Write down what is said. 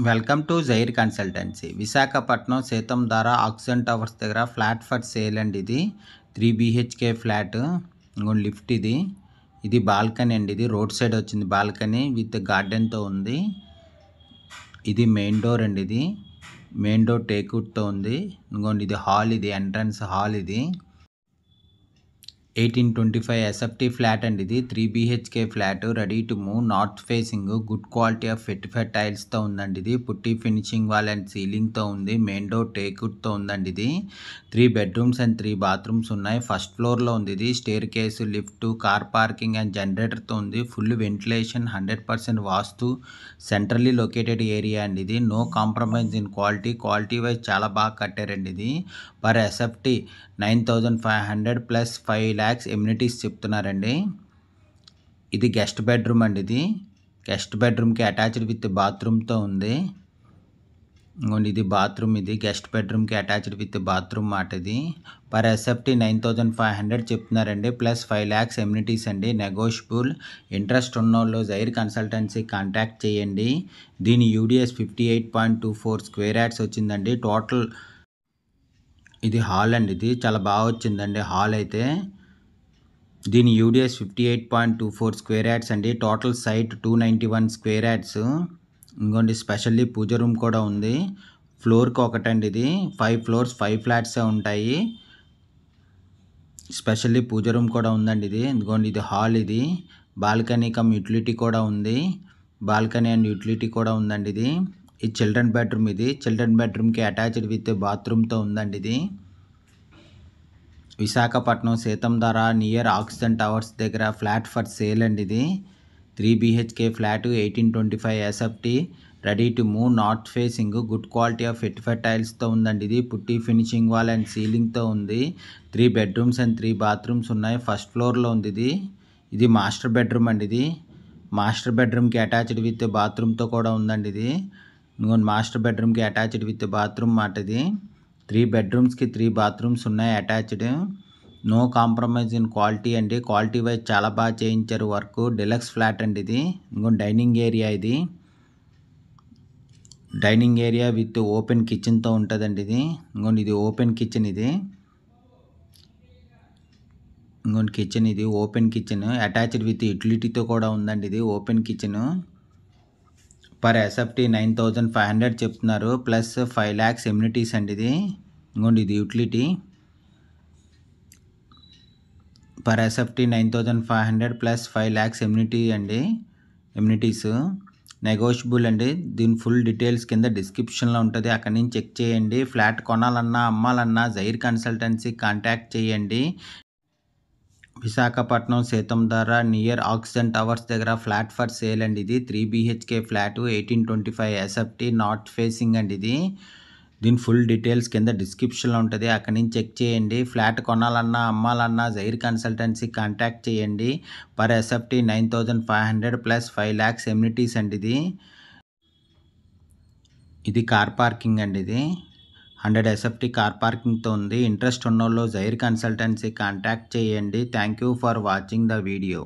Welcome to జైర్ consultancy. Visakhapatnam Seethammadhara oxygen towers దగ్గర flat for sale అండి. ఇది 3 BHK ఫ్లాట్. ఇంకోటి లిఫ్ట్ ఇది బాల్కనీ అండి. ఇది రోడ్ సైడ్ వచ్చింది బాల్కనీ విత్ గార్డెన్తో ఉంది. ఇది మెయిన్ డోర్ అండి. ఇది మెయిన్ డోర్ టేక్వుడ్తో ఉంది. ఇంకోటి ఇది హాల్, ఇది ఎంట్రన్స్ హాల్. ఇది 1825 SFT ఫ్లాట్ అండి. ఇది 3 BHK flat, ready to move, north facing, good quality of vitrified టైల్స్తో ఉందండి. ఇది పుట్టి ఫినిషింగ్ వాల్ అండ్ సీలింగ్తో ఉంది. మెయిన్ డోర్ టేక్వుడ్తో ఉందండి. ఇది 3 బెడ్రూమ్స్ అండ్ 3 బాత్రూమ్స్ ఉన్నాయి. ఫస్ట్ ఫ్లోర్లో ఉంది. ఇది staircase, lift, car parking and జనరేటర్తో ఉంది. Full ventilation, 100% vastu, centrally located area అండి. ఇది no compromise in quality wise చాలా బాగా కట్టారండి. ఇది per SFT 9,500 plus 5 lakhs amenities చెప్తున్నారండి. ఇది గెస్ట్ బెడ్రూమ్ అండి. ఇది గెస్ట్ బెడ్రూమ్కి అటాచ్డ్ విత్ బాత్రూమ్తో ఉంది. ఇంకోండి ఇది బాత్రూమ్. ఇది గెస్ట్ బెడ్రూమ్కి అటాచ్డ్ విత్ బాత్రూమ్ మాట. ఇది పర్ SFT 9,500 చెప్తున్నారండి, ప్లస్ 5 lakhs ఎమ్యూనిటీస్ అండి. నెగోషియబుల్. ఇంట్రెస్ట్ ఉన్నోళ్ళు జైర్ కన్సల్టెన్సీ కాంటాక్ట్ చేయండి. దీని UDS 58.24 స్క్వేర్ యార్డ్స్ వచ్చిందండి. టోటల్ ఇది హాల్ అండి. ఇది చాలా బాగా వచ్చిందండి హాల్ అయితే. దీని UDS 58.24 స్క్వేర్ యార్డ్స్ అండి. Total site 291 square yards. ఇంకోండి స్పెషల్లీ పూజ రూమ్ కూడా ఉంది. ఫ్లోర్కి ఒకటండి. ఇది 5 floors 5 ఫ్లాట్సే ఉంటాయి. స్పెషల్లీ పూజ రూమ్ కూడా ఉందండి. ఇది ఇంకోండి ఇది హాల్. ఇది బాల్కనీ కమ్ యూటిలిటీ కూడా ఉంది. బాల్కనీ అండ్ యూటిలిటీ కూడా ఉందండి. ఇది చిల్డ్రన్ బెడ్రూమ్. ఇది చిల్డ్రన్ బెడ్రూమ్కి అటాచ్డ్ విత్ బాత్రూమ్తో ఉందండి. ఇది Visakhapatnam Seethammadhara near oxygen towers దగ్గర ఫ్లాట్ ఫర్ సేల్ అండి. ఇది 3 BHK flat, 1825 SFT, ready to move, north facing, good quality of vitrified టైల్స్తో ఉందండి. ఇది పుట్టి ఫినిషింగ్ వాల్ అండ్ సీలింగ్తో ఉంది. 3 బెడ్రూమ్స్ అండ్ 3 బాత్రూమ్స్ ఉన్నాయి. ఫస్ట్ ఫ్లోర్లో ఉంది. ఇది మాస్టర్ బెడ్రూమ్ అండి. ఇది మాస్టర్ బెడ్రూమ్కి అటాచ్డ్ విత్ బాత్రూమ్తో కూడా ఉందండి. ఇది ఇంకొన్ని మాస్టర్ బెడ్రూమ్కి అటాచ్డ్ విత్ బాత్రూమ్ మాట. ఇది 3 బెడ్రూమ్స్కి 3 బాత్రూమ్స్ ఉన్నాయి attached. No compromise in quality అండి. క్వాలిటీ వైజ్ చాలా బాగా చేయించారు వర్క్. డెలక్స్ ఫ్లాట్ అండి. ఇది ఇంకొన్ని డైనింగ్ ఏరియా. ఇది డైనింగ్ ఏరియా విత్ ఓపెన్ కిచెన్తో ఉంటుందండి. ఇది ఇంకొన్ని ఇది ఓపెన్ కిచెన్. ఇది ఇంకొన్ని కిచెన్. ఇది ఓపెన్ కిచెన్ అటాచ్డ్ విత్ యూటిలిటీతో కూడా ఉందండి. ఇది ఓపెన్ కిచెన్. పర్ SFT 9,500 చెప్తున్నారు, ప్లస్ 5 lakhs ఎమ్యూనిటీస్ అండి. ఇది ఇంకోండి ఇది utility. Per SFT 9,500 plus 5 lakhs amenity అండి. ఎమ్యూనిటీస్ నెగోషియబుల్ అండి. దీని ఫుల్ డీటెయిల్స్ కింద డిస్క్రిప్షన్లో ఉంటుంది, అక్కడి నుంచి చెక్ చేయండి. ఫ్లాట్ కొనాలన్నా అమ్మాలన్నా జైర్ కన్సల్టెన్సీ కాంటాక్ట్ చేయండి. Visakhapatnam Seethammadhara near oxygen towers దగ్గర ఫ్లాట్ ఫర్ సేల్ అండి. ఇది 3 BHK flat, 1825 SFT, north facing అండి. ఇది దీని ఫుల్ డీటెయిల్స్ కింద డిస్క్రిప్షన్లో ఉంటుంది, అక్కడి నుంచి చెక్ చేయండి. ఫ్లాట్ కొనాలన్నా అమ్మాలన్నా జైర్ కన్సల్టెన్సీ కాంటాక్ట్ చేయండి. Per SFT 9,500 plus 5 lakhs amenities అండి. ఇది కార్ పార్కింగ్ అండి. ఇది 100 SFT కార్ పార్కింగ్తో ఉంది. ఇంట్రెస్ట్ ఉన్నోళ్ళు జైర్ కన్సల్టెన్సీ కాంటాక్ట్ చేయండి. Thank you for watching the video.